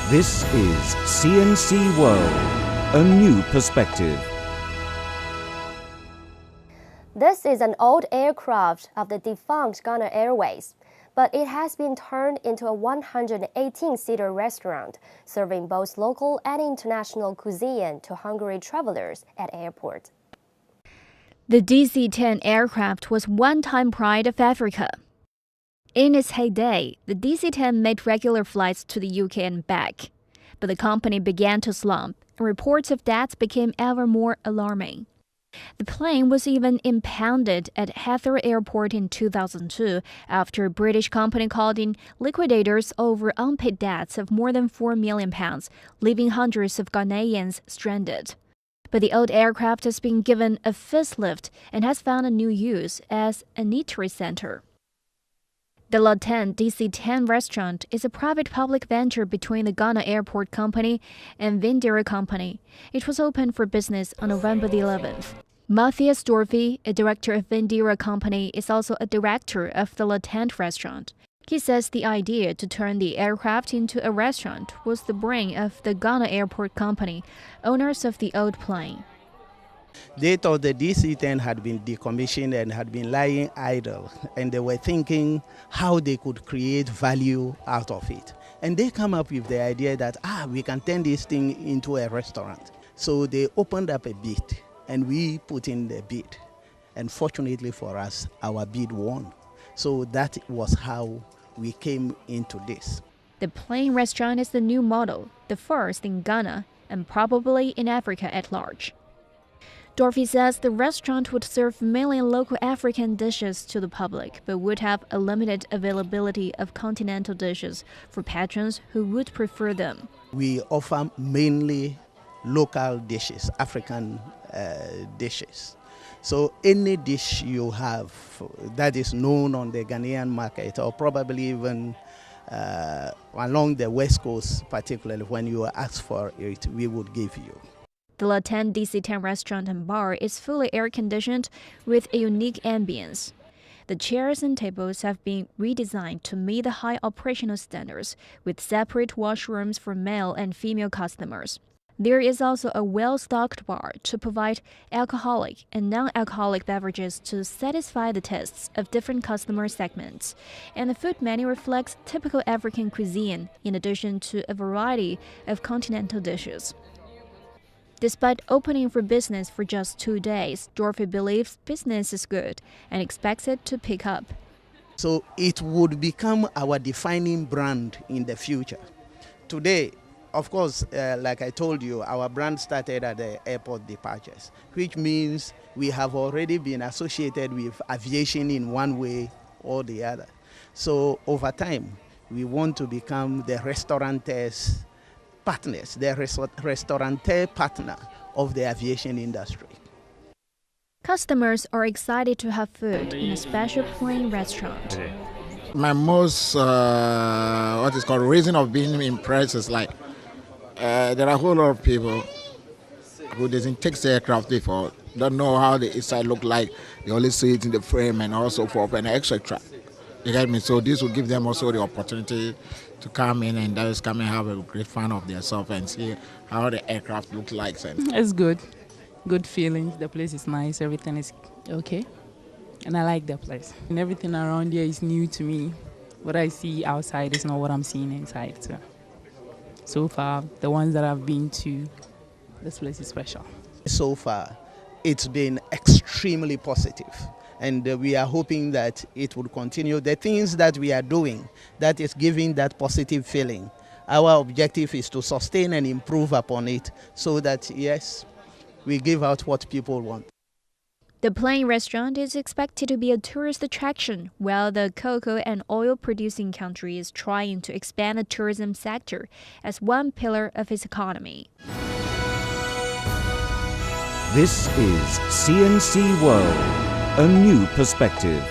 This is CNC World, a new perspective. This is an old aircraft of the defunct Ghana Airways, but it has been turned into a 118-seater restaurant, serving both local and international cuisine to hungry travelers at airport. The DC-10 aircraft was one-time pride of Africa. In its heyday, the DC-10 made regular flights to the UK and back, but the company began to slump, and reports of deaths became ever more alarming. The plane was even impounded at Heathrow Airport in 2002 after a British company called in liquidators over unpaid debts of more than £4 million, leaving hundreds of Ghanaians stranded. But the old aircraft has been given a facelift and has found a new use as an eatery center. The Lot 10 DC-10 restaurant is a private-public venture between the Ghana Airport Company and Vindira Company. It was opened for business on November the 11th. Matthias Dorfi, a director of Vindira Company, is also a director of the Lot 10 restaurant. He says the idea to turn the aircraft into a restaurant was the brain of the Ghana Airport Company, owners of the old plane. They thought the DC-10 had been decommissioned and had been lying idle, and they were thinking how they could create value out of it. And they come up with the idea that, we can turn this thing into a restaurant. So they opened up a bid, and we put in the bid. And fortunately for us, our bid won. So that was how we came into this. The plane restaurant is the new model, the first in Ghana, and probably in Africa at large. Dorfi says the restaurant would serve mainly local African dishes to the public, but would have a limited availability of continental dishes for patrons who would prefer them. We offer mainly local dishes, African dishes. So any dish you have that is known on the Ghanaian market, or probably even along the West Coast, particularly when you ask for it, we would give you. The Lot 10 DC-10 restaurant and bar is fully air-conditioned with a unique ambience. The chairs and tables have been redesigned to meet the high operational standards, with separate washrooms for male and female customers. There is also a well-stocked bar to provide alcoholic and non-alcoholic beverages to satisfy the tastes of different customer segments. And the food menu reflects typical African cuisine, in addition to a variety of continental dishes. Despite opening for business for just 2 days, Dorfi believes business is good and expects it to pick up. So it would become our defining brand in the future. Today, of course, like I told you, our brand started at the airport departures, which means we have already been associated with aviation in one way or the other. So over time, we want to become the restaurateurs' partners, the restaurateur partner of the aviation industry. Customers are excited to have food in a special plane restaurant. My most, reason of being impressed is there are a whole lot of people who didn't take the aircraft before, don't know how the inside look like, they only see it in the frame and also for and etc. You get me? So this will give them also the opportunity to come in and just come and have a great fun of themselves and see how the aircraft looks like. It's good. Good feelings. The place is nice. Everything is okay. And I like the place. And everything around here is new to me. What I see outside is not what I'm seeing inside. So far, the ones that I've been to, this place is special. So far, it's been extremely positive. And we are hoping that it would continue. The things that we are doing, that is giving that positive feeling. Our objective is to sustain and improve upon it so that, yes, we give out what people want. The plane restaurant is expected to be a tourist attraction, while the cocoa and oil-producing country is trying to expand the tourism sector as one pillar of its economy. This is CNC World, a new perspective.